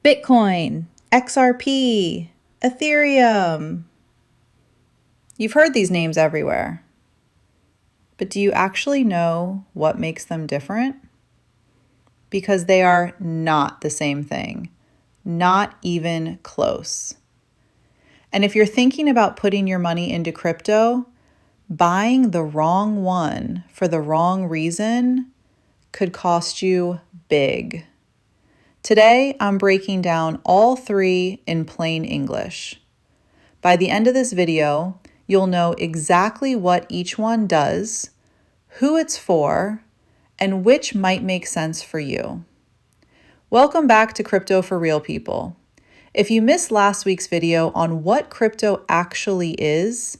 Bitcoin, XRP, Ethereum. You've heard these names everywhere. But do you actually know what makes them different? Because they are not the same thing, not even close. And if you're thinking about putting your money into crypto, buying the wrong one for the wrong reason could cost you big. Today, I'm breaking down all three in plain English. By the end of this video, you'll know exactly what each one does, who it's for, and which might make sense for you. Welcome back to Crypto for Real People. If you missed last week's video on what crypto actually is,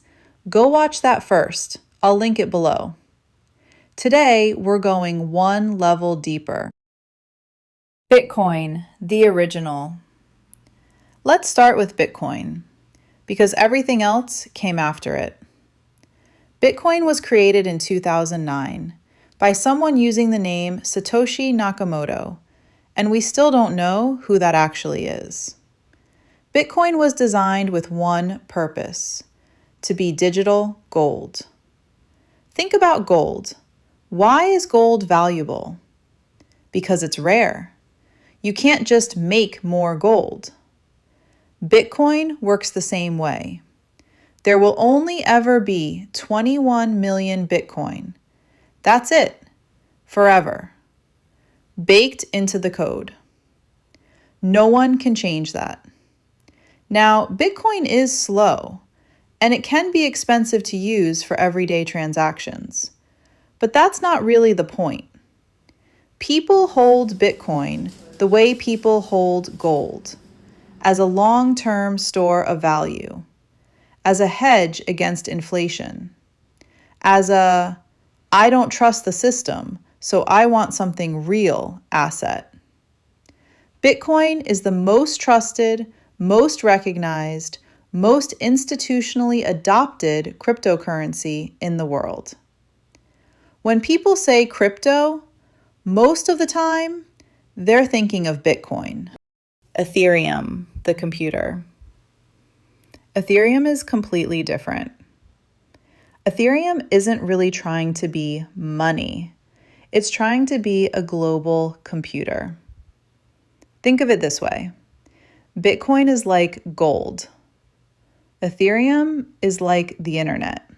go watch that first. I'll link it below. Today, we're going one level deeper. Bitcoin, the original. Let's start with Bitcoin, because everything else came after it. Bitcoin was created in 2009 by someone using the name Satoshi Nakamoto, and we still don't know who that actually is. Bitcoin was designed with one purpose: to be digital gold. Think about gold. Why is gold valuable? Because it's rare. You can't just make more gold. Bitcoin works the same way. There will only ever be 21 million Bitcoin. That's it, forever, baked into the code. No one can change that. Now, Bitcoin is slow, and it can be expensive to use for everyday transactions. But that's not really the point. People hold Bitcoin the way people hold gold, as a long-term store of value, as a hedge against inflation, as a "I don't trust the system, so I want something real" asset. Bitcoin is the most trusted, most recognized, most institutionally adopted cryptocurrency in the world. When people say crypto, most of the time, they're thinking of Bitcoin. Ethereum, the computer. Ethereum is completely different. Ethereum isn't really trying to be money. It's trying to be a global computer. Think of it this way. Bitcoin is like gold. Ethereum is like the internet.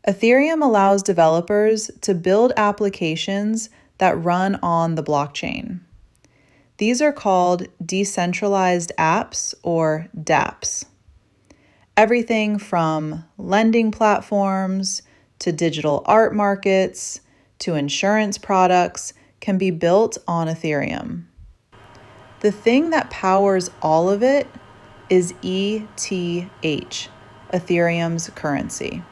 Ethereum allows developers to build applications that run on the blockchain. These are called decentralized apps, or dApps. Everything from lending platforms to digital art markets to insurance products can be built on Ethereum. The thing that powers all of it is ETH, Ethereum's currency.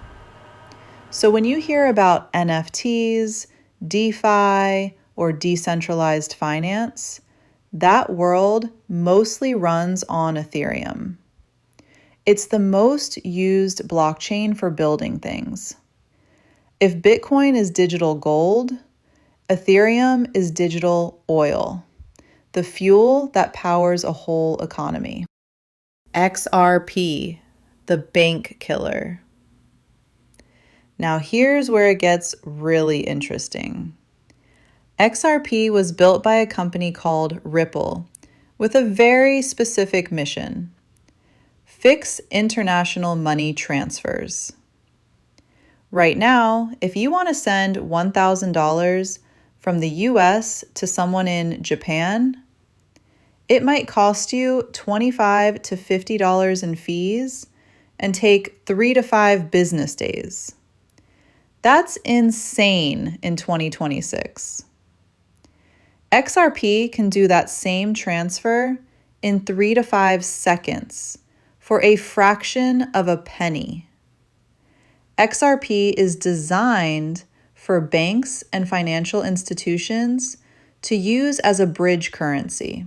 So when you hear about NFTs, DeFi, or decentralized finance, that world mostly runs on Ethereum. It's the most used blockchain for building things. If Bitcoin is digital gold, Ethereum is digital oil, the fuel that powers a whole economy. XRP, the bank killer. Now here's where it gets really interesting. XRP was built by a company called Ripple with a very specific mission: fix international money transfers. Right now, if you want to send $1,000 from the US to someone in Japan, it might cost you $25 to $50 in fees and take 3 to 5 business days. That's insane in 2026. XRP can do that same transfer in 3 to 5 seconds for a fraction of a penny. XRP is designed for banks and financial institutions to use as a bridge currency.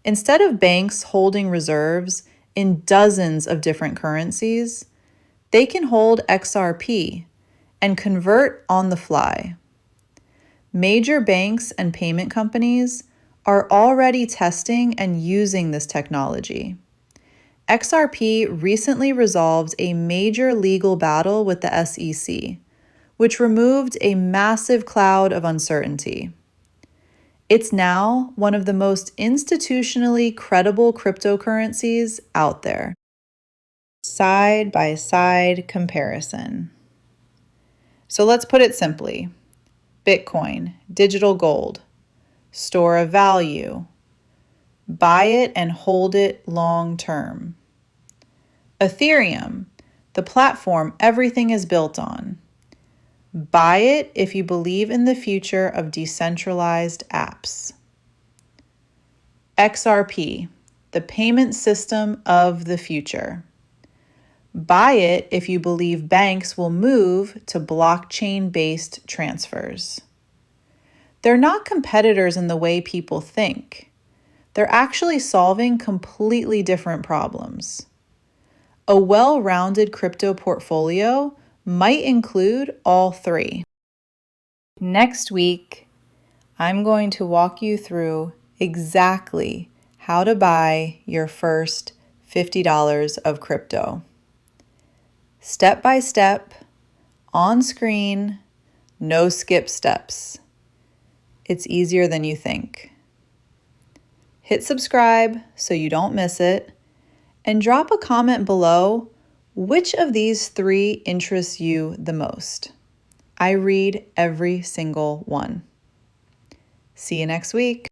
Instead of banks holding reserves in dozens of different currencies, they can hold XRP and convert on the fly. Major banks and payment companies are already testing and using this technology. XRP recently resolved a major legal battle with the SEC, which removed a massive cloud of uncertainty. It's now one of the most institutionally credible cryptocurrencies out there. Side-by-side comparison. So let's put it simply. Bitcoin, digital gold, store of value. Buy it and hold it long term. Ethereum, the platform everything is built on. Buy it if you believe in the future of decentralized apps. XRP, the payment system of the future. Buy it if you believe banks will move to blockchain-based transfers. They're not competitors in the way people think. They're actually solving completely different problems. A well-rounded crypto portfolio might include all three. Next week, I'm going to walk you through exactly how to buy your first $50 of crypto. Step by step, on screen, no skip steps. It's easier than you think. Hit subscribe so you don't miss it, and drop a comment below which of these three interests you the most. I read every single one. See you next week.